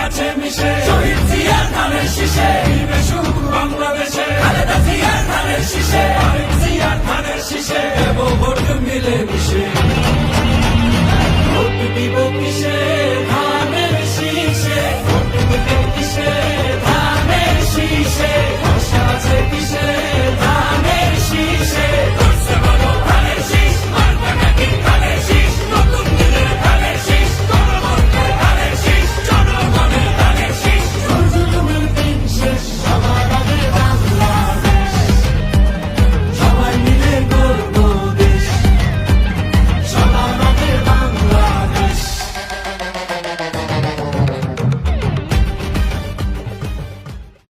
আছে মিশে শহীদ জিয়ার ধানের শীষে দিবে সুখ বাংলাদেশে খালেদা জিয়ার ধানের শীষে তারেক জিয়ার ধানের শীষে দেব ভোট মিলে মিশে ভোট দিব কিসে